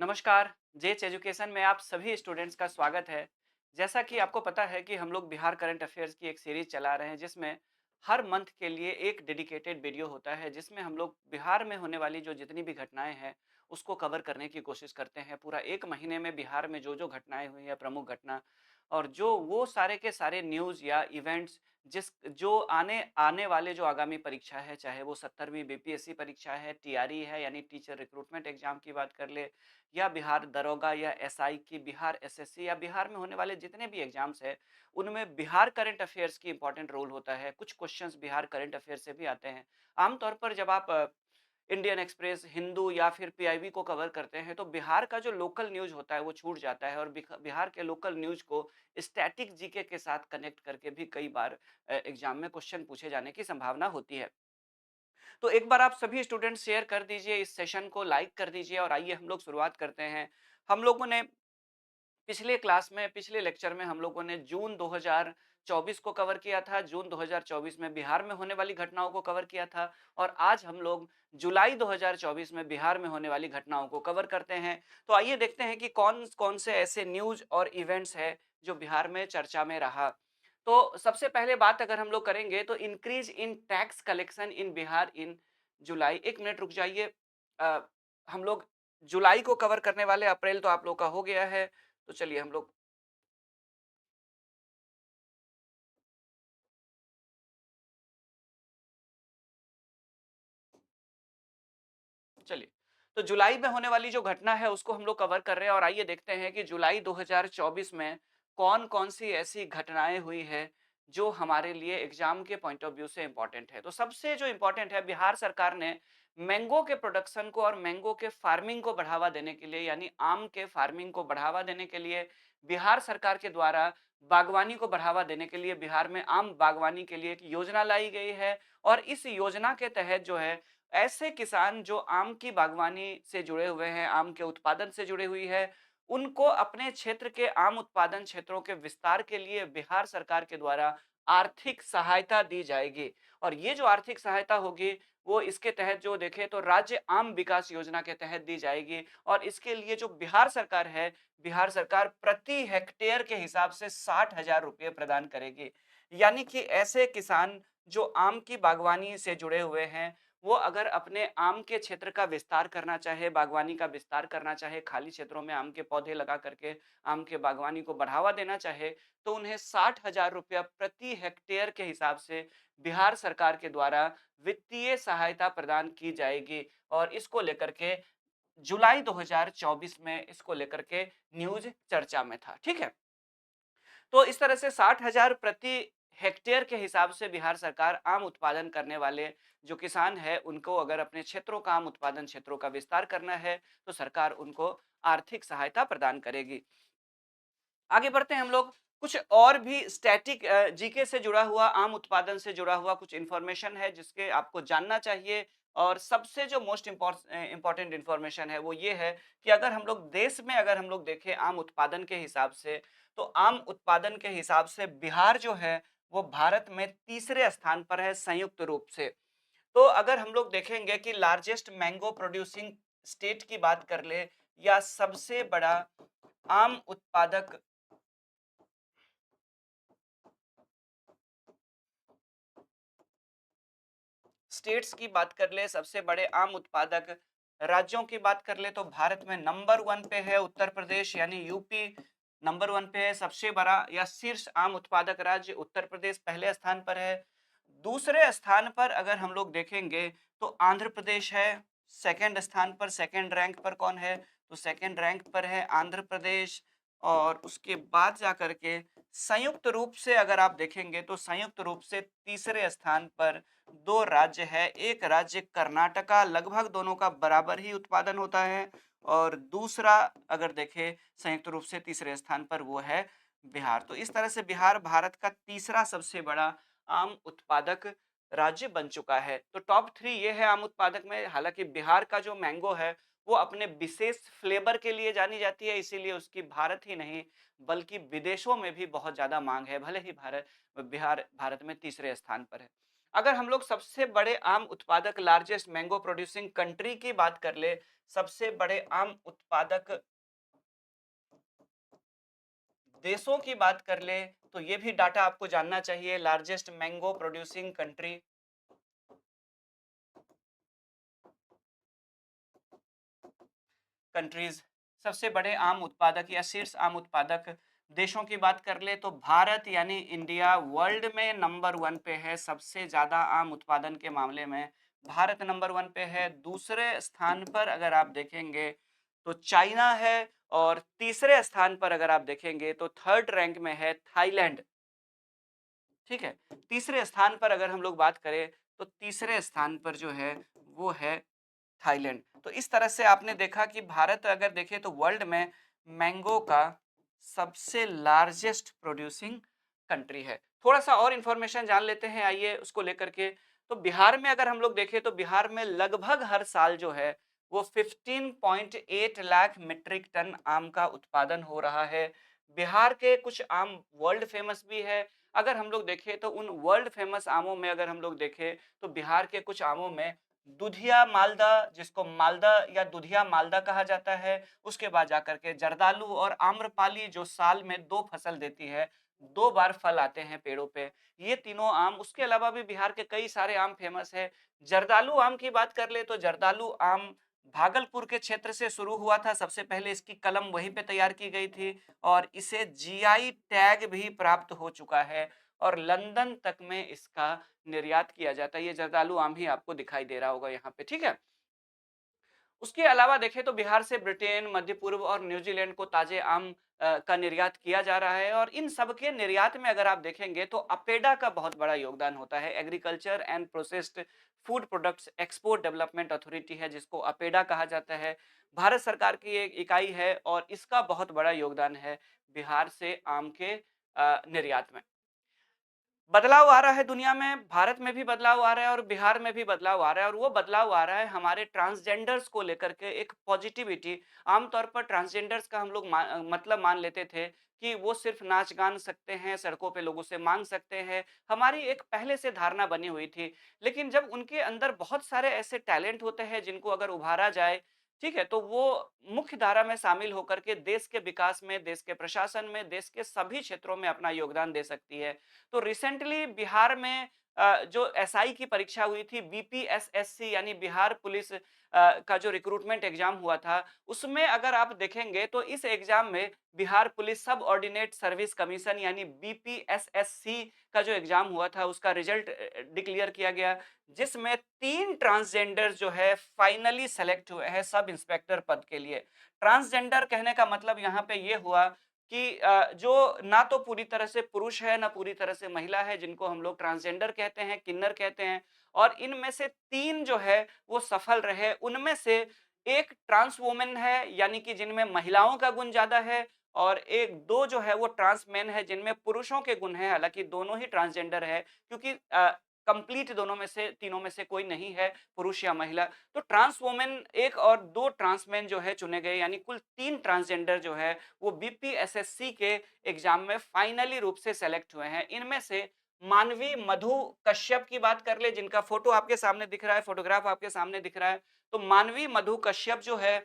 नमस्कार। जेच एजुकेशन में आप सभी स्टूडेंट्स का स्वागत है। जैसा कि आपको पता है कि हम लोग बिहार करंट अफेयर्स की एक सीरीज चला रहे हैं जिसमें हर मंथ के लिए एक डेडिकेटेड वीडियो होता है जिसमें हम लोग बिहार में होने वाली जो जितनी भी घटनाएं हैं उसको कवर करने की कोशिश करते हैं। पूरा एक महीने में बिहार में जो जो घटनाएं हुई है प्रमुख घटना और जो वो सारे के सारे न्यूज़ या इवेंट्स जिस जो आने आने वाले जो आगामी परीक्षा है, चाहे वो 17वीं बीपीएससी परीक्षा है, टीआरई है यानी टीचर रिक्रूटमेंट एग्जाम की बात कर ले या बिहार दरोगा या एसआई की, बिहार एसएससी या बिहार में होने वाले जितने भी एग्जाम्स हैं, उनमें बिहार करंट अफेयर्स की इंपॉर्टेंट रोल होता है। कुछ क्वेश्चंस बिहार करंट अफेयर्स से भी आते हैं। आमतौर पर जब आप इंडियन एक्सप्रेस, हिंदू या फिर पीआईबी को कवर करते हैं, तो बिहार का जो लोकल न्यूज़ होता है, वो छूट जाता है और बिहार के लोकल न्यूज़ को स्टैटिक जीके के साथ कनेक्ट करके भी कई बार एग्जाम में क्वेश्चन पूछे जाने की संभावना होती है। तो एक बार आप सभी स्टूडेंट शेयर कर दीजिए, इस सेशन को लाइक कर दीजिए और आइए हम लोग शुरुआत करते हैं। हम लोगों ने पिछले लेक्चर में हम लोगों ने जून 2024 को कवर किया था। जून 2024 में बिहार में होने वाली घटनाओं को कवर किया था और आज हम लोग जुलाई 2024 में बिहार में होने वाली घटनाओं को कवर करते हैं। तो आइए देखते हैं कि कौन-कौन से ऐसे न्यूज़ और इवेंट्स हैं जो बिहार में चर्चा में रहा। तो सबसे पहले बात अगर हम लोग करेंगे तो increase in tax collection in Bihar in July. 1 minute रुक जाइए। अ, हम लोग जुलाई को कवर करने वाले, अप्रैल तो आप लोग का हो गया है। तो चलिए हम लोग चलिए, तो जुलाई में होने वाली जो घटना है उसको हम लोग कवर कर रहे हैं और आइए देखते हैं कि जुलाई 2024 में कौन-कौन सी ऐसी घटनाएँ हुई हैं, जो हमारे लिए एग्ज़ाम के पॉइंट ऑफ व्यू से इम्पोर्टेंट है। तो सबसे जो इम्पोर्टेंट है, बिहार सरकार ने मैंगो के प्रोडक्शन को और मैंगो के फार्मिंग को बढ़ावा देने के लिए यानी आम के फार्मिंग को बढ़ावा देने के लिए बिहार सरकार के द्वारा बागवानी को बढ़ावा देने के लिए बिहार में आम बागवानी के लिए एक योजना लाई गई है और इस योजना के तहत जो है ऐसे किसान जो आम की बागवानी से जुड़े हुए हैं, आम के उत्पादन से जुड़ी हुई है, उनको अपने क्षेत्र के आम उत्पादन क्षेत्रों के विस्तार के लिए बिहार सरकार के द्वारा आर्थिक सहायता दी जाएगी। और ये जो आर्थिक सहायता होगी, वो इसके तहत जो देखें तो राज्य आम विकास योजना के तहत दी जाएगी और इसके लिए जो बिहार सरकार है, बिहार सरकार प्रति हेक्टेयर के हिसाब से 60,000 रुपए प्रदान करेगी। यानी कि ऐसे किसान जो आम की बागवानी से जुड़े हुए हैं, वो अगर अपने आम के क्षेत्र का विस्तार करना चाहे, बागवानी का विस्तार करना चाहे, खाली क्षेत्रों में आम के पौधे लगा करके आम के बागवानी को बढ़ावा देना चाहे, तो उन्हें 60,000 रुपया प्रति हेक्टेयर के हिसाब से बिहार सरकार के द्वारा वित्तीय सहायता प्रदान की जाएगी और इसको लेकर के जुलाई 2024 में इसको लेकर के न्यूज़ चर्चा में था। ठीक है? तो इस तरह से 60,000 प्रति हेक्टेयर के हिसाब से बिहार सरकार आम उत्पादन करने वाले जो किसान हैं, उनको अगर अपने क्षेत्रों का आम उत्पादन क्षेत्रों का विस्तार करना है, तो सरकार उनको आर्थिक सहायता प्रदान करेगी। आगे बढ़ते हैं हम लोग। कुछ और भी स्टैटिक जीके से जुड़ा हुआ, आम उत्पादन से जुड़ा हुआ कुछ इन्फॉर्मेशन है जिसके आपको जानना चाहिए और सबसे जो मोस्ट इम्पोर्टेंट इन्फॉर्मेशन है वो ये है कि अगर हम लोग देश में अगर हम लोग देखें आम उत्पादन के हिसाब से, तो आम उत्पादन के हिसाब से बिहार जो है वो भारत में तीसरे स्थान पर है संयुक्त रूप से। तो अगर हम लोग देखेंगे कि लार्जेस्ट मैंगो प्रोड्यूसिंग स्टेट की बात कर ले या सबसे बड़ा आम उत्पादक स्टेट्स की बात कर ले, सबसे बड़े आम उत्पादक राज्यों की बात कर ले, तो भारत में नंबर 1 पे है उत्तर प्रदेश यानी यूपी नंबर 1 पे है। सबसे बड़ा या शीर्ष आम उत्पादक राज्य उत्तर प्रदेश पहले स्थान पर है। दूसरे स्थान पर अगर हम लोग देखेंगे तो आंध्र प्रदेश है। सेकंड स्थान पर, सेकंड रैंक पर कौन है? तो सेकंड रैंक पर है आंध्र प्रदेश और उसके बाद जाकर के संयुक्त रूप से अगर आप देखेंगे तो संयुक्त रूप से तीसरे स्थान पर 2 राज्य है। एक राज्य कर्नाटका, लगभग दोनों का बराबर ही उत्पादन होता है और दूसरा अगर देखें संयुक्त रूप से तीसरे स्थान पर वो है बिहार। तो इस तरह से बिहार भारत का तीसरा सबसे बड़ा आम उत्पादक राज्य बन चुका है। तो टॉप 3 ये है आम उत्पादक में। हालाँकि बिहार का जो मैंगो है, वो अपने विशेष फ्लेवर के लिए जानी जाती है, इसीलिए उसकी भारत ही नहीं बल्कि विदेशों में भी बहुत ज़्यादा माँग है। भले ही बिहार भारत में तीसरे स्थान पर है। अगर हम लोग सबसे बड़े आम उत्पादक लार्जेस्ट मैंगो प्रोड्यूसिंग कंट्री की बात कर ले, सबसे बड़े आम उत्पादक देशों की बात कर ले, तो ये भी डाटा आपको जानना चाहिए। Largest mango producing country countries, सबसे बड़े आम उत्पादक या शीर्ष आम उत्पादक देशों की बात कर ले तो भारत यानी इंडिया वर्ल्ड में नंबर वन पे है। सबसे ज्यादा आम उत्पादन के मामले में भारत नंबर वन पे है। दूसरे स्थान पर अगर आप देखेंगे तो चाइना है, और तीसरे स्थान पर अगर आप देखेंगे तो थर्ड रैंक में है थाईलैंड। ठीक है, तीसरे स्थान पर अगर हम लोग बात करें तो तीसरे स्थान पर जो है वो है थाईलैंड। तो इस तरह से आपने देखा कि भारत अगर देखें तो वर्ल्ड में मैंगो का सबसे लार्जेस्ट प्रोड्यूसिंग कंट्री है। थोड़ा सा और इंफॉर्मेशन जान लेते हैं आइए उसको लेकर के। तो बिहार में अगर हम लोग देखें तो बिहार में लगभग हर साल जो है वो 15.8 लाख मीट्रिक टन आम का उत्पादन हो रहा है। बिहार के कुछ आम वर्ल्ड फेमस भी है। अगर हम लोग देखें तो उन वर्ल्ड फेमस आमों में अगर हम लोग देखें तो बिहार के कुछ आमों में दुधिया मालदा, जिसको मालदा या दुधिया मालदा कहा जाता है, उसके बाद जाकर के जर्दालू और आम्रपाली जो साल में 2 फसल देती है, 2 बार फल आते हैं पेड़ों पे, ये तीनों आम। उसके अलावा भी बिहार के कई सारे आम फेमस है। जर्दालू आम की बात कर ले तो जर्दालू आम भागलपुर के क्षेत्र से शुरू हुआ था। सबसे पहले इसकी कलम वहीं पे तैयार की गई थी और इसे जीआई टैग भी प्राप्त हो चुका है और लंदन तक में इसका निर्यात किया जाता है। ये जर्दालू आम ही आपको दिखाई दे रहा होगा यहाँ पे, ठीक है। उसके अलावा देखें तो बिहार से ब्रिटेन, मध्य पूर्व और न्यूजीलैंड को ताजे आम का निर्यात किया जा रहा है। और इन सब के निर्यात में अगर आप देखेंगे तो अपेडा का बहुत बड़ा योगदान होता है। Agriculture and processed food products export development authority है, जिसको अपेडा कहा जाता है, भारत सरकार की एक इकाई है और इसका बहुत बड़ा योगदान है बिहार से आम के निर्यात में। बदलाव आ रहा है दुनिया में, भारत में भी बदलाव आ रहा है और बिहार में भी बदलाव आ रहा है, और वो बदलाव आ रहा है हमारे ट्रांसजेंडर्स को लेकर के एक पॉजिटिविटी। आमतौर पर ट्रांसजेंडर्स का हम लोग मतलब मान लेते थे कि वो सिर्फ नाच गान सकते हैं, सड़कों पे लोगों से मांग सकते हैं, हमारी एक पहले से धारणा बनी हुई थी। लेकिन जब उनके अंदर बहुत सारे ऐसे टैलेंट होते हैं जिनको अगर उभारा जाए, ठीक है, तो वो मुख्य धारा में शामिल होकर के देश के विकास में, देश के प्रशासन में, देश के सभी क्षेत्रों में अपना योगदान दे सकती है। तो रिसेंटली बिहार में जो एसआई की परीक्षा हुई थी, बीपीएसएससी यानी बिहार पुलिस का जो रिक्रूटमेंट एग्जाम हुआ था, उसमें अगर आप देखेंगे तो इस एग्जाम में बिहार पुलिस सब ऑर्डिनेट सर्विस कमीशन यानी बीपीएसएससी का जो एग्जाम हुआ था उसका रिजल्ट डिक्लेयर किया गया, जिसमें 3 ट्रांसजेंडर जो है फाइनली सेलेक्ट हुए हैं सब इंस्पेक्टर पद के लिए। ट्रांसजेंडर कहने का मतलब यहाँ पे ये हुआ कि जो ना तो पूरी तरह से पुरुष है, ना पूरी तरह से महिला है, जिनको हम लोग ट्रांसजेंडर कहते हैं, किन्नर कहते हैं। और इनमें से 3 जो है वो सफल रहे। उनमें से एक ट्रांस वुमन है, यानी कि जिनमें महिलाओं का गुण ज़्यादा है, और 1-2 जो है वो ट्रांस मेन है जिनमें पुरुषों के गुण हैं। हालाँकि दोनों ही ट्रांसजेंडर है, क्योंकि कंप्लीट दोनों में से, तीनों में से कोई नहीं है पुरुष या महिला। तो ट्रांस वुमन 1 और 2 ट्रांस मेन जो है चुने गए, यानी कुल 3 ट्रांसजेंडर जो है वो बीपीएसएससी के एग्जाम में फाइनली रूप से सेलेक्ट हुए हैं। इनमें से मानवी मधु कश्यप की बात कर ले, जिनका फोटो आपके सामने दिख रहा है, फोटोग्राफ आपके सामने दिख रहा है। तो मानवी मधु कश्यप जो है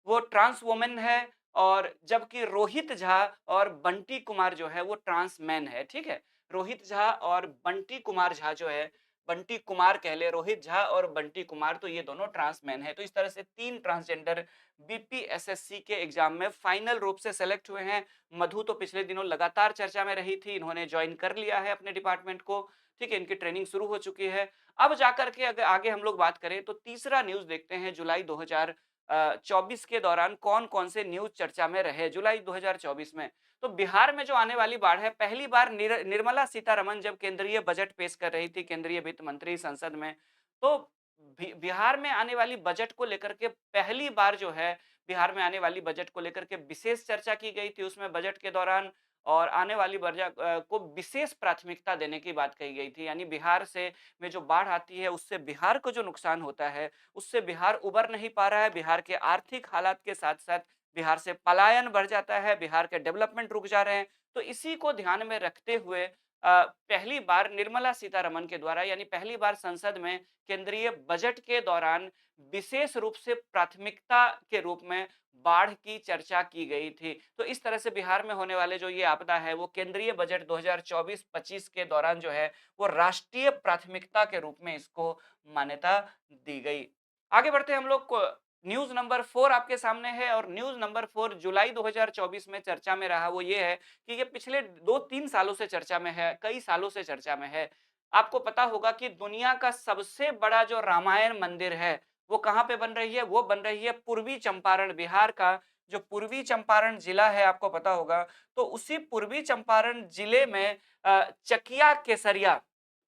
वो ट्रांस वुमन है, और जबकि रोहित झा और बंटी कुमार जो है वो ट्रांस मैन है, ठीक है। रोहित झा और बंटी कुमार झा जो है, बंटी कुमार कह ले, रोहित झा और बंटी कुमार, तो ये दोनों ट्रांस मैन है। तो इस तरह से 3 ट्रांसजेंडर बीपीएसएससी के एग्जाम में फाइनल रूप से सेलेक्ट हुए हैं। मधु तो पिछले दिनों लगातार चर्चा में रही थी, इन्होंने ज्वाइन कर लिया है अपने डिपार्टमेंट को, ठीक है, इनकी ट्रेनिंग शुरू हो चुकी है। अब जाकर के अगर आगे हम लोग बात करें तो तीसरा न्यूज देखते हैं, जुलाई 2024 के दौरान कौन कौन से न्यूज चर्चा में रहे जुलाई 2024 में। तो बिहार में जो आने वाली बाढ़ है, पहली बार निर्मला सीतारमन जब केंद्रीय बजट पेश कर रही थी, केंद्रीय वित्त मंत्री संसद में, तो बिहार में आने वाली बजट को लेकर के पहली बार जो है बिहार में आने वाली बजट को लेकर के विशेष चर्चा की गई थी उसमें बजट के दौरान, और आने वाली बजट को विशेष प्राथमिकता देने की बात कही गई थी। यानी बिहार से में जो बाढ़ आती है उससे बिहार को जो नुकसान होता है, उससे बिहार उबर नहीं पा रहा है, बिहार के आर्थिक हालात के साथ साथ बिहार से पलायन बढ़ जाता है, बिहार के डेवलपमेंट रुक जा रहे हैं। तो इसी को ध्यान में रखते हुए पहली बार निर्मला सीतारमण के द्वारा यानी पहली बार संसद में केंद्रीय बजट के दौरान विशेष रूप से प्राथमिकता के रूप में बाढ़ की चर्चा की गई थी। तो इस तरह से बिहार में होने वाले जो ये आपदा है वो केंद्रीय बजट 2024-25 के दौरान जो है वो राष्ट्रीय प्राथमिकता के रूप में इसको मान्यता दी गई। आगे बढ़ते हैं हम लोग को न्यूज़ नंबर 4 आपके सामने है और न्यूज़ नंबर 4 जुलाई 2024 में चर्चा में रहा वो ये है कि ये पिछले 2-3 सालों से चर्चा में है, कई सालों से चर्चा में है। आपको पता होगा कि दुनिया का सबसे बड़ा जो रामायण मंदिर है, वो कहाँ पे बन रही है? वो बन रही है पूर्वी चंपारण, बिहार का जो पूर्वी चंपारण जिला है आपको पता होगा, तो उसी पूर्वी चंपारण जिले में चकिया केसरिया,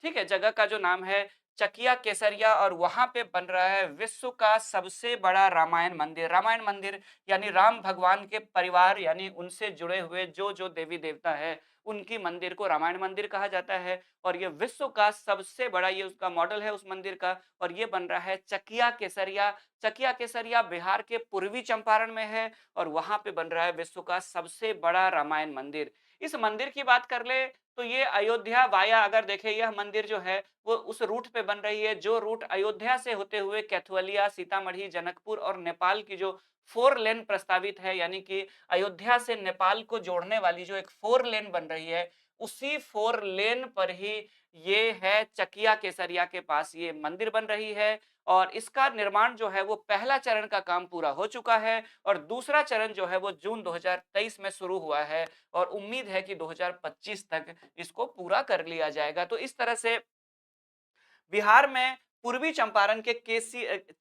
ठीक है? जगह का जो नाम है चकिया केसरिया और वहाँ पे बन रहा है विश्व का सबसे बड़ा रामायण मंदिर। रामायण मंदिर यानी राम भगवान के परिवार यानी उनसे जुड़े हुए जो देवी-देवता है, उनकी मंदिर को रामायण मंदिर कहा जाता है और ये विश्व का सबसे बड़ा ये उसका मॉडल है उस मंदिर का और ये बन रहा है चकिया केसरिया। चकिया केसरिया बिहार के पूर्वी चंपारण में है और वहाँ पे बन रहा है विश्व का सबसे बड़ा रामायण मंदिर। इस मंदिर की बात कर ले तो ये अयोध्या वाया अगर देखें यह मंदिर जो है वो उस रूट पे बन रही है जो रूट अयोध्या से होते हुए कैथवलिया, सीतामढ़ी, जनकपुर और नेपाल की जो 4 लेन प्रस्तावित है यानी कि अयोध्या से नेपाल को जोड़ने वाली जो एक 4 लेन बन रही है, उसी 4 लेन पर ही ये है चकिया केसरिया के पास ये मंदिर बन रही है और इसका निर्माण जो है वो पहला चरण का काम पूरा हो चुका है और दूसरा चरण जो है वो जून 2023 में शुरू हुआ है और उम्मीद है कि 2025 तक इसको पूरा कर लिया जाएगा। तो इस तरह से बिहार में पूर्वी चंपारण के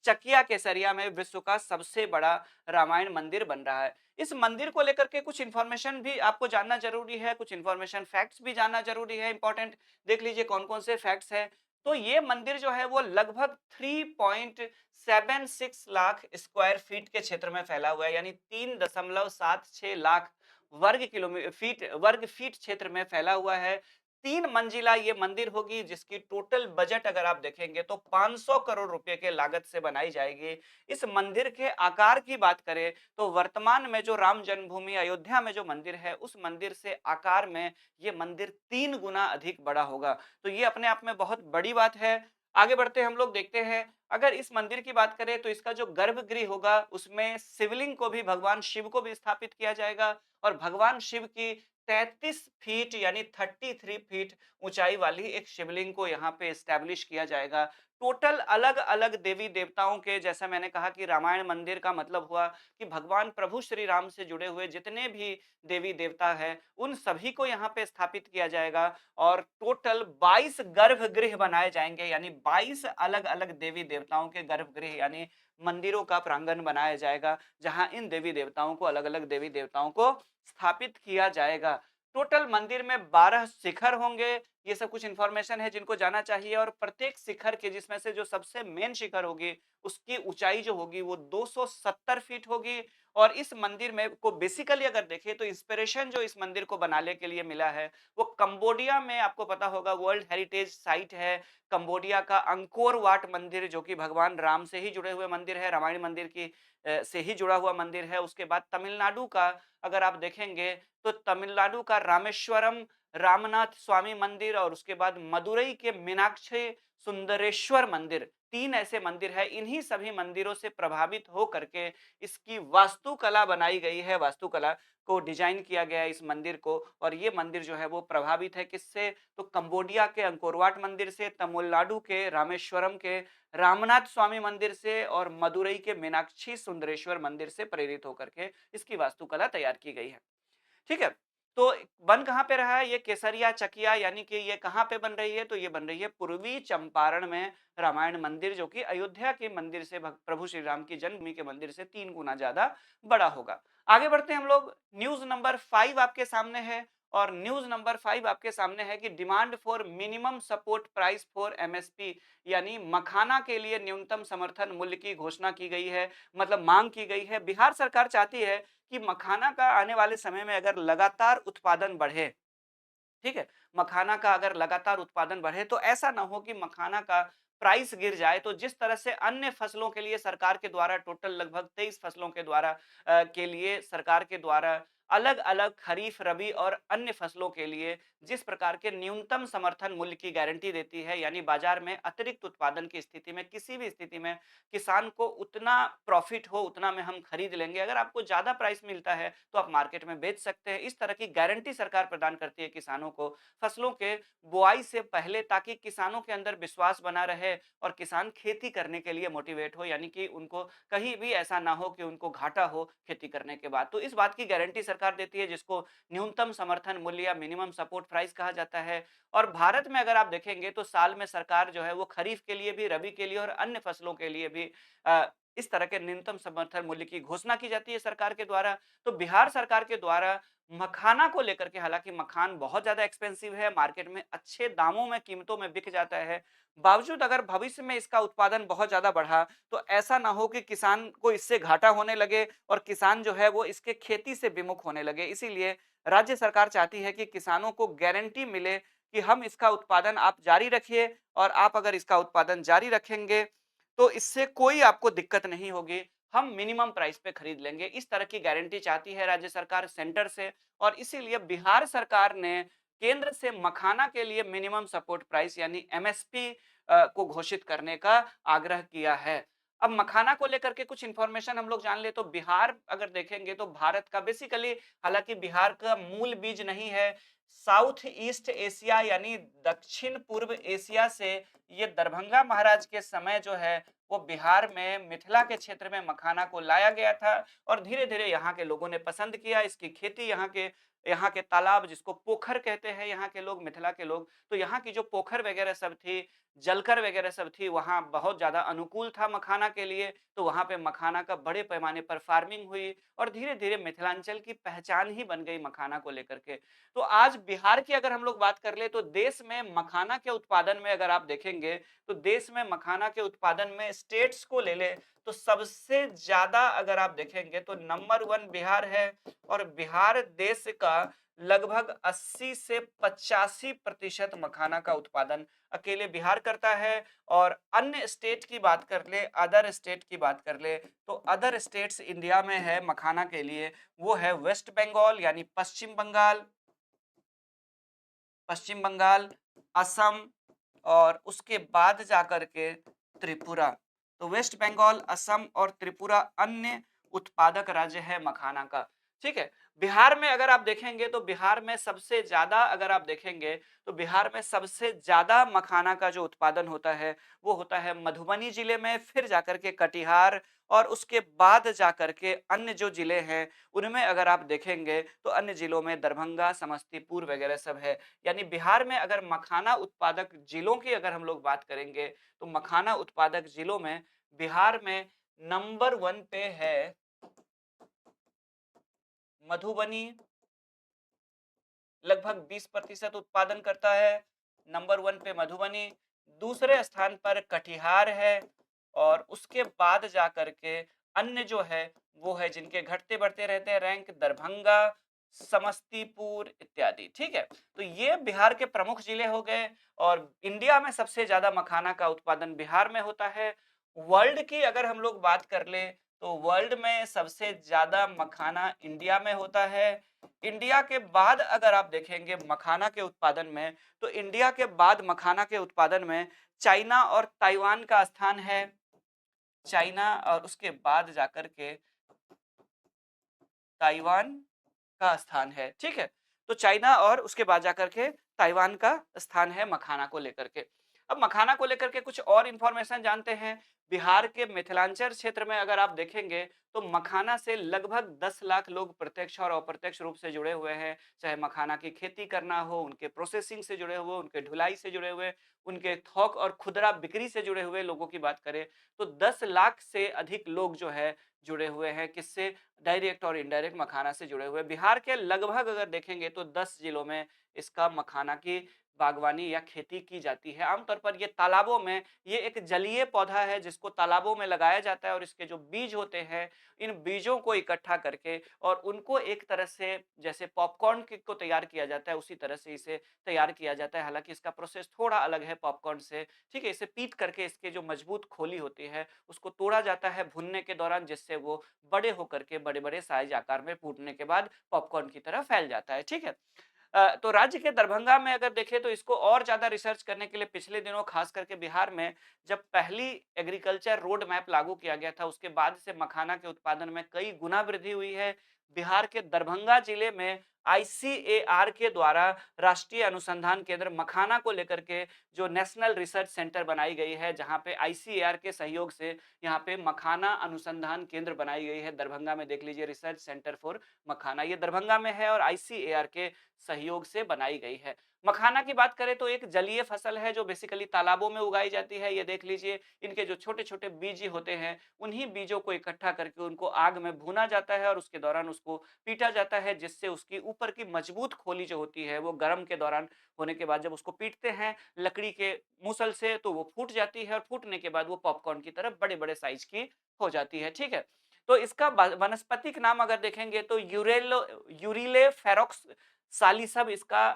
चकिया केसरिया में विश्व का सबसे बड़ा रामायण मंदिर बन रहा है। इस मंदिर को लेकर के कुछ इन्फॉर्मेशन भी आपको जानना जरूरी है, कुछ इन्फॉर्मेशन फैक्ट्स भी जानना जरूरी है, इंपॉर्टेंट देख लीजिए कौन-कौन से फैक्ट्स हैं। तो ये मंदिर जो है वो लगभग 3.76 लाख स्क्वायर फीट के क्षेत्र में फैला हुआ है यानी 3.76 लाख वर्ग फीट क्षेत्र में फैला हुआ है। 3 मंजिला ये मंदिर होगी जिसकी टोटल बजट अगर आप देखेंगे तो 500 करोड़ रुपए के लागत से बनाई जाएगी। इस मंदिर के आकार की बात करें तो वर्तमान में जो राम जन्मभूमि अयोध्या में जो मंदिर है उस मंदिर से आकार में ये मंदिर 3 गुना अधिक बड़ा होगा। तो ये अपने आप में बहुत बड़ी बात है। आगे बढ़ते हम लोग देखते हैं अगर इस मंदिर की बात करें तो इसका जो गर्भगृह होगा उसमें शिवलिंग को भी भगवान शिव को भी स्थापित किया जाएगा और भगवान शिव की 33 फीट यानी 33 फीट ऊंचाई वाली एक शिवलिंग को यहाँ पे एस्टैब्लिश किया जाएगा। टोटल अलग-अलग देवी-देवताओं के जैसा मैंने कहा कि रामायण मंदिर का मतलब हुआ कि भगवान प्रभु श्री राम से जुड़े हुए जितने भी देवी-देवता हैं, उन सभी को यहाँ पे स्थापित किया जाएगा और टोटल 22 गर्भगृह बनाए जाएँगे यानी 22 अलग-अलग देवी-देवताओं के गर्भगृह यानी मंदिरों का प्रांगण बनाया जाएगा, जहाँ इन देवी-देवताओं को अलग-अलग देवी-देवताओं को स्थापित किया जाएगा। टोटल मंदिर में 12 शिखर होंगे, ये सब कुछ इन्फॉर्मेशन है जिनको जानना चाहिए और प्रत्येक शिखर के जिसमें से जो सबसे मेन शिखर होगी, उसकी ऊँचाई जो होगी वो 270 फीट होगी और इस मंदिर में को बेसिकली अगर देखें तो इंस्पिरेशन जो इस मंदिर को बनाने के लिए मिला है, वो कंबोडिया में आपको पता होगा वर्ल्ड हेरिटेज साइट है, कंबोडिया का अंकोर वाट मंदिर जो कि भगवान राम से ही जुड़े हुए मंदिर है, रामायण मंदिर की से ही जुड़ा हुआ मंदिर है। उसके बाद तमिलनाडु का अगर आप देखेंगे तो तमिलनाडु का रामेश्वरम रामनाथ स्वामी मंदिर और उसके बाद मदुरई के मीनाक्षी सुंदरेश्वर मंदिर 3 ऐसे मंदिर है। इन्हीं सभी मंदिरों से प्रभावित हो करके इसकी वास्तुकला बनाई गई है, वास्तुकला को डिजाइन किया गया है इस मंदिर को और ये मंदिर जो है वो प्रभावित है किससे? तो कंबोडिया के अंकोर वाट मंदिर से, तमिलनाडु के रामेश्वरम के रामनाथ स्वामी मंदिर से और मदुरई के मीनाक्षी सुंदरेश्वर मंदिर से प्रेरित होकर के इसकी वास्तुकला तैयार की गई है। ठीक है? तो बन कहाँ पे रहा है ये केसरिया चकिया यानी कि ये कहाँ पे बन रही है? तो ये बन रही है पूर्वी चंपारण में रामायण मंदिर जो कि अयोध्या के मंदिर से प्रभु श्री राम की जन्मभूमि के मंदिर से 3 गुना ज़्यादा बड़ा होगा। आगे बढ़ते हैं हम लोग न्यूज़ नंबर 5 आपके सामने है और न्यूज़ नंबर 5 आपके सामने है कि demand for minimum support price for MSP यानी मखाना के लिए न्यूनतम समर्थन मूल्य की घोषणा की गई है, मतलब मांग की गई है। बिहार सरकार चाहती है कि मखाना का आने वाले समय में अगर लगातार उत्पादन बढ़े, ठीक है? मखाना का अगर लगातार उत्पादन बढ़े तो ऐसा ना हो कि मखाना का प्राइस गिर जाए। तो जिस तरह से अन्य फसलों के लिए सरकार के द्वारा टोटल लगभग 23 फसलों के द्वारा के लिए सरकार के द्वारा अलग-अलग खरीफ, रबी और अन्य फसलों के लिए जिस प्रकार के न्यूनतम समर्थन मूल्य की गारंटी देती है, यानी बाजार में अतिरिक्त उत्पादन की स्थिति में किसी भी स्थिति में किसान को उतना प्रॉफिट हो उतना में हम खरीद लेंगे। अगर आपको ज़्यादा प्राइस मिलता है तो आप मार्केट में बेच सकते हैं। इस तरह की गारंटी सरकार प्रदान करती है किसानों को फसलों के बुआई से पहले, ताकि किसानों के अंदर विश्वास बना रहे और किसान खेती करने के लिए मोटिवेट हो, यानी कि उनको कहीं भी ऐसा ना हो कि उनको घाटा हो खेती करने के बाद। तो इस बात की गारंटी सरकार देती है, जिसको न्यूनतम समर्थन मूल्य या मिनिमम सपोर्ट प्राइस कहा जाता है। और भारत में अगर आप देखेंगे तो साल में सरकार जो है वो खरीफ के लिए भी, रबी के लिए और अन्य फसलों के लिए भी इस तरह के न्यूनतम समर्थन मूल्य की घोषणा की जाती है सरकार के द्वारा। तो बिहार सरकार के द्वारा मखाना को लेकर के, हालांकि मखान बहुत ज्यादा एक्सपेंसिव है, मार्केट में अच्छे दामों में, कीमतों में बिक जाता है, बावजूद अगर भविष्य में इसका उत्पादन बहुत ज्यादा बढ़ा तो ऐसा ना हो कि किसान को इससे घाटा होने लगे और किसान जो है वो इसके खेती से विमुख होने लगे। इसीलिए राज्य सरकार चाहती है कि किसानों को गारंटी मिले कि हम इसका उत्पादन आप जारी रखिए, और आप अगर इसका उत्पादन जारी रखेंगे तो इससे कोई आपको दिक्कत नहीं होगी, हम मिनिमम प्राइस पे खरीद लेंगे। इस तरह की गारंटी चाहती है राज्य सरकार सेंटर से, और इसीलिए बिहार सरकार ने केंद्र से मखाना के लिए मिनिमम सपोर्ट प्राइस यानी एमएसपी को घोषित करने का आग्रह किया है। अब मखाना को लेकर के कुछ इंफॉर्मेशन हम लोग जान ले तो बिहार अगर देखेंगे तो भारत का बेसिकली, हालांकि बिहार का मूल बीज नहीं है, साउथ ईस्ट एशिया यानी दक्षिण पूर्व एशिया से ये दरभंगा महाराज के समय जो है वो बिहार में मिथिला के क्षेत्र में मखाना को लाया गया था, और धीरे धीरे यहाँ के लोगों ने पसंद किया इसकी खेती। यहाँ के तालाब, जिसको पोखर कहते हैं यहाँ के लोग, मिथिला के लोग, तो यहाँ की जो पोखर वगैरह सब थी, जलकर वगैरह सब थी, वहाँ बहुत ज्यादा अनुकूल था मखाना के लिए। तो वहाँ पे मखाना का बड़े पैमाने पर फार्मिंग हुई और धीरे धीरे मिथिलांचल की पहचान ही बन गई मखाना को लेकर के। तो आज बिहार की अगर हम लोग बात कर ले तो देश में मखाना के उत्पादन में अगर आप देखेंगे तो देश में मखाना के उत्पादन में स्टेट्स को ले ले तो सबसे ज्यादा अगर आप देखेंगे तो नंबर 1 बिहार है, और बिहार देश का लगभग 80 से 85% मखाना का उत्पादन अकेले बिहार करता है। और अन्य स्टेट की बात कर ले, अदर स्टेट की बात कर ले, तो अदर स्टेट्स इंडिया में है मखाना के लिए, वो है वेस्ट बंगाल यानी पश्चिम बंगाल, असम, और उसके बाद जाकर के त्रिपुरा। तो वेस्ट बंगाल, असम और त्रिपुरा अन्य उत्पादक राज्य है मखाना का। ठीक है। बिहार में अगर आप देखेंगे तो बिहार में सबसे ज्यादा, अगर आप देखेंगे तो बिहार में सबसे ज्यादा मखाना का जो उत्पादन होता है वो होता है मधुबनी जिले में, फिर जाकर के कटिहार, और उसके बाद जाकर के अन्य जो जिले हैं उनमें अगर आप देखेंगे तो अन्य जिलों में दरभंगा, समस्तीपुर वगैरह सब है। यानी बिहार में अगर मखाना उत्पादक जिलों की अगर हम लोग बात करेंगे तो मखाना उत्पादक जिलों में बिहार में नंबर 1 पे है मधुबनी, लगभग 20% उत्पादन करता है। नंबर 1 पे मधुबनी, दूसरे स्थान पर कटिहार है, और उसके बाद जाकर के अन्य जो है वो है जिनके घटते बढ़ते रहते हैं रैंक, दरभंगा, समस्तीपुर इत्यादि। ठीक है। तो ये बिहार के प्रमुख जिले हो गए, और इंडिया में सबसे ज्यादा मखाना का उत्पादन बिहार में होता है। वर्ल्ड की अगर हम लोग बात कर ले तो वर्ल्ड में सबसे ज्यादा मखाना इंडिया में होता है। इंडिया के बाद अगर आप देखेंगे मखाना के उत्पादन में, तो इंडिया के बाद मखाना के उत्पादन में चाइना और ताइवान का स्थान है। चाइना और उसके बाद जाकर के ताइवान का स्थान है। ठीक है। तो चाइना और उसके बाद जाकर के ताइवान का स्थान है मखाना को लेकर के। अब मखाना को लेकर के कुछ और इंफॉर्मेशन जानते हैं। बिहार के मिथिलांचल क्षेत्र में अगर आप देखेंगे तो मखाना से लगभग 10 लाख लोग प्रत्यक्ष और अप्रत्यक्ष रूप से जुड़े हुए हैं। चाहे मखाना की खेती करना हो, उनके प्रोसेसिंग से जुड़े हुए, उनके ढुलाई से जुड़े हुए, उनके थोक और खुदरा बिक्री से जुड़े हुए लोगों की बात करें तो 10 लाख से अधिक लोग जो है जुड़े हुए हैं। किससे? डायरेक्ट और इनडायरेक्ट मखाना से जुड़े हुए। बिहार के लगभग अगर देखेंगे तो 10 जिलों में इसका मखाना की बागवानी या खेती की जाती है। आमतौर पर ये तालाबों में, ये एक जलीय पौधा है जिसको तालाबों में लगाया जाता है, और इसके जो बीज होते हैं इन बीजों को इकट्ठा करके और उनको एक तरह से जैसे पॉपकॉर्न को तैयार किया जाता है उसी तरह से इसे तैयार किया जाता है। हालांकि इसका प्रोसेस थोड़ा अलग है पॉपकॉर्न से। ठीक है। इसे पीट करके इसके जो मजबूत खोली होती है उसको तोड़ा जाता है भुनने के दौरान, जिससे वो बड़े होकर के बड़े बड़े साइज आकार में फूटने के बाद पॉपकॉर्न की तरह फैल जाता है। ठीक है। तो राज्य के दरभंगा में अगर देखें तो इसको और ज़्यादा रिसर्च करने के लिए पिछले दिनों खास करके बिहार में जब पहली एग्रीकल्चर रोड मैप लागू किया गया था, उसके बाद से मखाना के उत्पादन में कई गुना वृद्धि हुई है। बिहार के दरभंगा जिले में आईसीएआर के द्वारा राष्ट्रीय अनुसंधान केंद्र मखाना को लेकर के जो नेशनल रिसर्च सेंटर बनाई गई है, जहाँ पे आईसीएआर के सहयोग से यहाँ पे मखाना अनुसंधान केंद्र बनाई गई है। दरभंगा में देख लीजिए रिसर्च सेंटर फॉर मखाना, ये दरभंगा में है और आईसीएआर के सहयोग से बनाई गई है। मखाना की बात करें तो एक जलीय फसल है जो बेसिकली तालाबों में उगाई जाती है। ये देख लीजिए इनके जो छोटे-छोटे बीज होते हैं, उन्हीं बीजों को इकट्ठा करके उनको आग में भूना जाता है और उसके दौरान उसको पीटा जाता है, जिससे उसकी ऊपर की मजबूत खोली जो होती है वो गर्म के दौरान होने के बाद जब उसको पीटते हैं लकड़ी के मूसल से तो वो फूट जाती है और फूटने के बाद वो पॉपकॉर्न की तरह बड़े-बड़े साइज की हो जाती है, ठीक है? तो इसका वनस्पतिक नाम अगर देखेंगे तो यूरिले फेरोक्स सालिसम इसका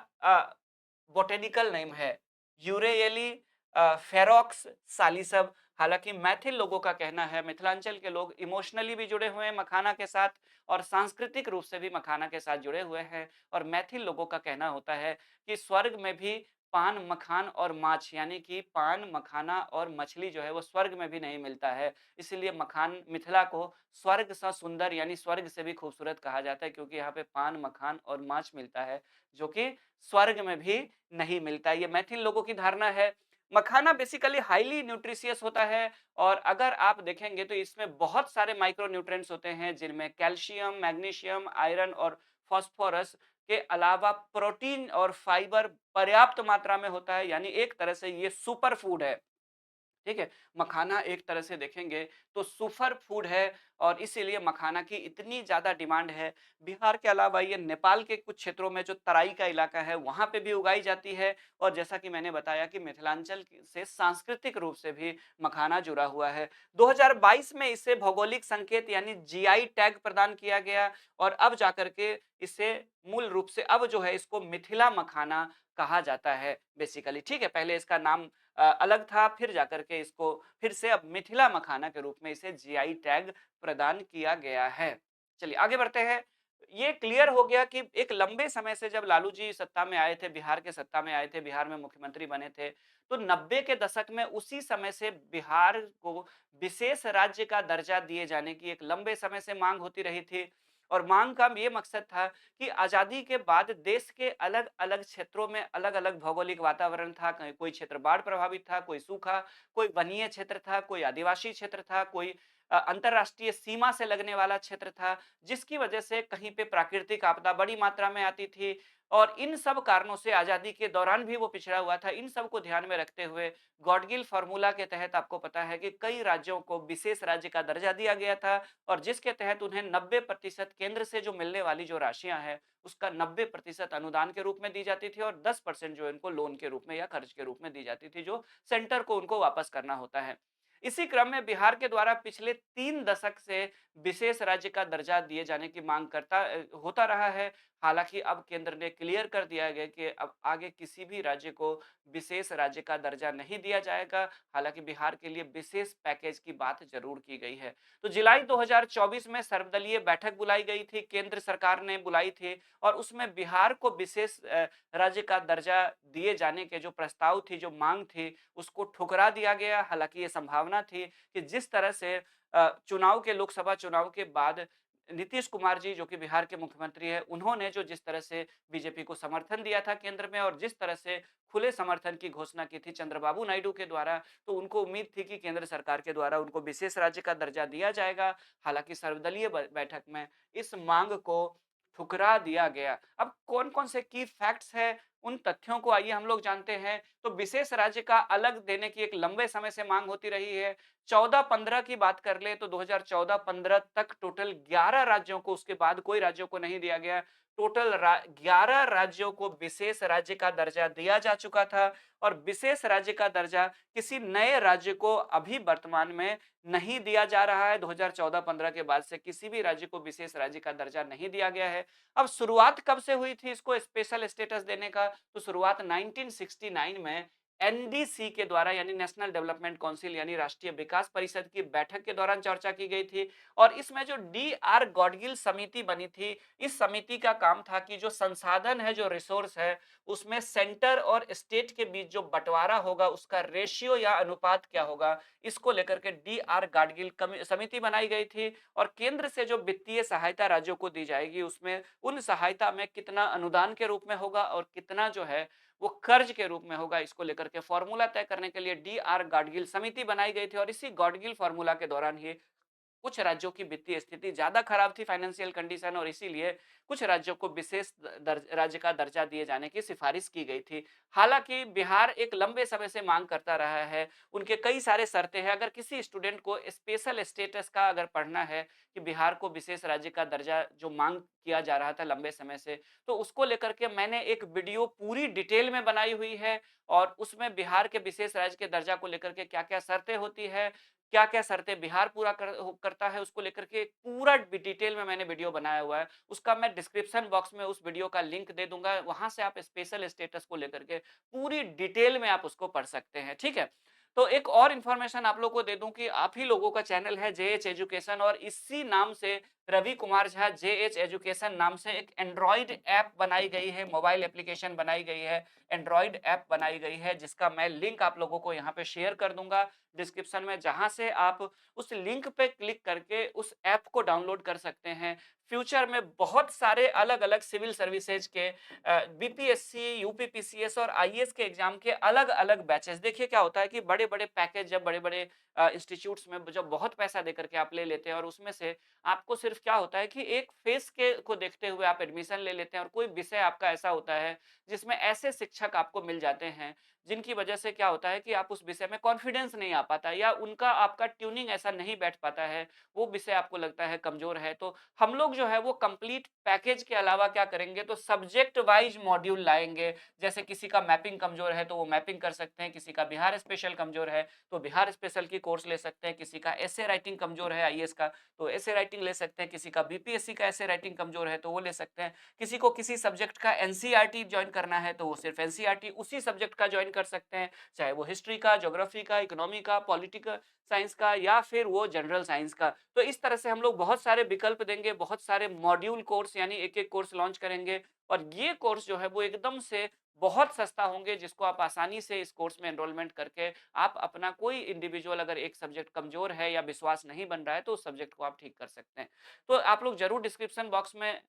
बॉटेनिकल नेम है। यूरेयली फेरोक्स सालिसम। हालांकि मैथिल लोगों का कहना है, मिथिलांचल के लोग इमोशनली भी जुड़े हुए हैं मखाना के साथ और सांस्कृतिक रूप से भी मखाना के साथ जुड़े हुए हैं। और मैथिल लोगों का कहना होता है कि स्वर्ग में भी पान मखान और माछ, यानी कि पान मखाना और मछली जो है वो स्वर्ग में भी नहीं मिलता है। इसीलिए मखान मिथिला को स्वर्ग सा सुंदर यानी स्वर्ग से भी खूबसूरत कहा जाता है, क्योंकि यहाँ पे पान मखान और माछ मिलता है जो कि स्वर्ग में भी नहीं मिलता। ये मैथिल लोगों की धारणा है। मखाना बेसिकली हाईली न्यूट्रिशियस होता है और अगर आप देखेंगे तो इसमें बहुत सारे माइक्रो न्यूट्रिएंट्स होते हैं, जिनमें कैल्शियम, मैग्नीशियम, आयरन और फास्फोरस के अलावा प्रोटीन और फाइबर पर्याप्त मात्रा में होता है। यानी एक तरह से ये सुपर फूड है। ठीक है? मखाना एक तरह से देखेंगे तो सुपर फूड है और इसीलिए मखाना की इतनी ज़्यादा डिमांड है। बिहार के अलावा ये नेपाल के कुछ क्षेत्रों में जो तराई का इलाका है, वहाँ पे भी उगाई जाती है और जैसा कि मैंने बताया कि मिथिलांचल से सांस्कृतिक रूप से भी मखाना जुड़ा हुआ है। 2022 में इसे भौगोलिक संकेत यानी जीआई टैग प्रदान किया गया और अब जाकर के इसे मूल रूप से अब जो है इसको मिथिला मखाना कहा जाता है बेसिकली, ठीक है? पहले इसका नाम अलग था, फिर जाकर के इसको फिर से अब मिथिला मखाना के रूप में इसे जीआई टैग प्रदान किया गया है। चलिए आगे बढ़ते हैं। ये क्लियर हो गया कि एक लंबे समय से जब लालू जी सत्ता में आए थे, बिहार के सत्ता में आए थे, बिहार में मुख्यमंत्री बने थे, तो 90 के दशक में उसी समय से बिहार को विशेष राज्य का दर्जा दिए जाने की एक लंबे समय से मांग होती रही थी और मांग का ये मकसद था कि आज़ादी के बाद देश के अलग-अलग क्षेत्रों में अलग-अलग भौगोलिक वातावरण था। कहीं कोई क्षेत्र बाढ़ प्रभावित था, कोई सूखा, कोई वनीय क्षेत्र था, कोई आदिवासी क्षेत्र था, कोई अंतर्राष्ट्रीय सीमा से लगने वाला क्षेत्र था, जिसकी वजह से कहीं पे प्राकृतिक आपदा बड़ी मात्रा में आती थी और इन सब कारणों से आज़ादी के दौरान भी वो पिछड़ा हुआ था। इन सब को ध्यान में रखते हुए गॉडगिल फार्मूला के तहत आपको पता है कि कई राज्यों को विशेष राज्य का दर्जा दिया गया था और जिसके तहत उन्हें 90% केंद्र से जो मिलने वाली जो राशियाँ हैं, उसका 90% अनुदान के रूप में दी जाती थी और 10% जो इनको लोन के रूप में या खर्च के रूप में दी जाती थी, जो सेंटर को उनको वापस करना होता है। इसी क्रम में बिहार के द्वारा पिछले 3 दशक से विशेष राज्य का दर्जा दिए जाने की मांग होता रहा है। हालाँकि अब केंद्र ने क्लियर कर दिया गया कि अब आगे किसी भी राज्य को विशेष राज्य का दर्जा नहीं दिया जाएगा। हालाँकि बिहार के लिए विशेष पैकेज की बात ज़रूर की गई है। तो जुलाई 2024 में सर्वदलीय बैठक बुलाई गई थी, केंद्र सरकार ने बुलाई थी और उसमें बिहार को विशेष राज्य का दर्जा दिए जाने के जो प्रस्ताव थी, जो माँग थी, उसको ठुकरा दिया गया। हालाँकि ये संभावना थी कि जिस तरह से चुनाव के लोकसभा चुनाव के बाद नीतीश कुमार जी जो कि बिहार के मुख्यमंत्री हैं, उन्होंने जो जिस तरह से बीजेपी को समर्थन दिया था केंद्र में और जिस तरह से खुले समर्थन की घोषणा की थी चंद्रबाबू नायडू के द्वारा, तो उनको उम्मीद थी कि केंद्र सरकार के द्वारा उनको विशेष राज्य का दर्जा दिया जाएगा। हालाँकि सर्वदलीय बैठक में इस मांग को ठुकरा दिया गया। अब कौन-कौन से की फैक्ट्स हैं, उन तथ्यों को आइए हम लोग जानते हैं। तो विशेष राज्य का अलग देने की एक लंबे समय से मांग होती रही है। 14-15 की बात कर लें तो 2014-15 तक टोटल 11 राज्यों को, उसके बाद कोई राज्यों को नहीं दिया गया। टोटल 11 राज्यों को विशेष राज्य का दर्जा दिया जा चुका था और विशेष राज्य का दर्जा किसी नए राज्य को अभी वर्तमान में नहीं दिया जा रहा है। 2014-15 के बाद से किसी भी राज्य को विशेष राज्य का दर्जा नहीं दिया गया है। अब शुरुआत कब से हुई थी इसको स्पेशल स्टेटस देने का? तो शुरुआत 1969 में एनडीसी के द्वारा यानी नेशनल डेवलपमेंट काउंसिल यानी राष्ट्रीय विकास परिषद की बैठक के दौरान चर्चा की गई थी। और इसमें जो डी.आर. गॉडगिल समिति बनी थी, इस समिति का काम था कि जो संसाधन है, जो रिसोर्स है, उसमें सेंटर और स्टेट के बीच जो बँटवारा होगा, उसका रेशियो या अनुपात क्या होगा, इसको लेकर के डी.आर. गाडगिल कमि समिति बनाई गई थी। और केंद्र से जो वित्तीय सहायता राज्यों को दी जाएगी, उसमें उन सहायता में कितना अनुदान के रूप में होगा और कितना जो है वो कर्ज के रूप में होगा, इसको लेकर के फॉर्मूला तय करने के लिए डी.आर. गाडगिल समिति बनाई गई थी। और इसी गाडगिल फॉर्मूला के दौरान ही कुछ राज्यों की वित्तीय स्थिति ज्यादा खराब थी, फाइनेंशियल कंडीशन, और इसीलिए कुछ राज्यों को विशेष राज्य का दर्जा दिए जाने की सिफारिश की गई थी। हालांकि बिहार एक लंबे समय से मांग करता रहा है, उनके कई सारे शर्तें हैं। अगर किसी स्टूडेंट को स्पेशल स्टेटस का अगर पढ़ना है कि बिहार को विशेष राज्य का दर्जा जो मांग किया जा रहा था लंबे समय से, तो उसको लेकर के मैंने एक वीडियो पूरी डिटेल में बनाई हुई है। और उसमें बिहार के विशेष राज्य के दर्जा को लेकर के क्या क्या शर्तें होती है, क्या-क्या शर्तें बिहार पूरा करता है, उसको लेकर के पूरा डिटेल में मैंने वीडियो बनाया हुआ है। उसका मैं डिस्क्रिप्शन बॉक्स में उस वीडियो का लिंक दे दूँगा, वहाँ से आप स्पेशल स्टेटस को लेकर के पूरी डिटेल में आप उसको पढ़ सकते हैं, ठीक है? तो एक और इन्फॉर्मेशन आप लोग को दे दूँ कि आप ही लोगों का चैनल है जेएच एजुकेशन, और इसी नाम से रवि कुमार झा जेएच एजुकेशन नाम से एक एंड्रॉइड ऐप बनाई गई है, मोबाइल एप्लीकेशन बनाई गई है, एंड्रॉइड ऐप बनाई गई है, जिसका मैं लिंक आप लोगों को यहाँ पे शेयर कर दूँगा डिस्क्रिप्शन में, जहाँ से आप उस लिंक पे क्लिक करके उस ऐप को डाउनलोड कर सकते हैं। फ्यूचर में बहुत सारे अलग-अलग सिविल सर्विसेज के बीपीएससी, यूपीपीसीएस और आईएएस के एग्जाम के अलग-अलग बैचेस, देखिए क्या होता है कि बड़े-बड़े पैकेज जब बड़े-बड़े इंस्टीट्यूट्स में जब बहुत पैसा देकर के आप ले लेते हैं, और उसमें से आपको सिर्फ क्या होता है कि एक फेस के को देखते हुए आप एडमिशन ले लेते हैं, और कोई विषय आपका ऐसा होता है जिसमें ऐसे शिक्षक आपको मिल जाते हैं जिनकी वजह से क्या होता है कि आप उस विषय में कॉन्फिडेंस नहीं आ पाता, या उनका आपका ट्यूनिंग ऐसा नहीं बैठ पाता है, वो विषय आपको लगता है कमजोर है। तो हम लोग जो है वो कंप्लीट पैकेज के अलावा क्या करेंगे, तो सब्जेक्ट वाइज मॉड्यूल लाएंगे। जैसे किसी का मैपिंग कमजोर है तो वो मैपिंग कर सकते हैं, किसी का बिहार स्पेशल कमजोर है तो बिहार स्पेशल की कोर्स ले सकते हैं, किसी का एसे राइटिंग कमजोर है आईएएस का तो एसे राइटिंग ले सकते हैं, किसी का बीपीएससी का एसे राइटिंग कमजोर है तो वो ले सकते हैं, किसी को किसी सब्जेक्ट का एनसीईआरटी ज्वाइन करना है तो वो सिर्फ एनसीईआरटी उसी सब्जेक्ट का ज्वाइन कर सकते हैं, चाहे वो हिस्ट्री का, ज्योग्राफी का, इकोनॉमी का, पॉलिटिकल साइंस का, या फिर वो जनरल साइंस का। तो इस तरह से हम लोग बहुत सारे विकल्प देंगे, बहुत सारे मॉड्यूल कोर्स यानी एक-एक कोर्स लॉन्च करेंगे, और ये कोर्स जो है वो एकदम से बहुत सस्ता होंगे, जिसको आप आसानी से इस कोर्स में एनरोलमेंट करके आप अपना कोई इंडिविजुअल अगर एक सब्जेक्ट कमजोर है या विश्वास नहीं बन रहा है तो उस सब्जेक्ट को आप ठीक कर सकते हैं। तो आप लोग जरूर डिस्क्रिप्शन बॉक्स में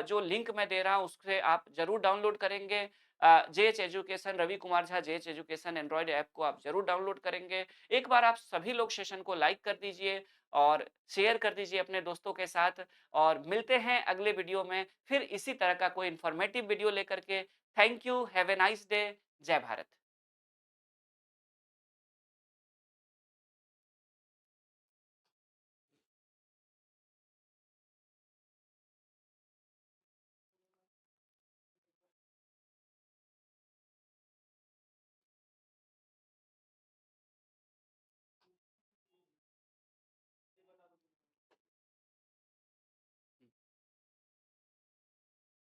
जो लिंक मैं दे रहा हूँ उससे आप जरूर डाउनलोड करेंगे। JH education, Ravi Kumar Jha JH education Android app को आप जरूर डाउनलोड करेंगे। एक बार आप सभी लोग सेशन को लाइक कर दीजिए और शेयर कर दीजिए अपने दोस्तों के साथ, और मिलते हैं अगले वीडियो में फिर इसी तरह का कोई इंफॉर्मेटिव वीडियो लेकर के। Thank you, have a nice day. जय भारत।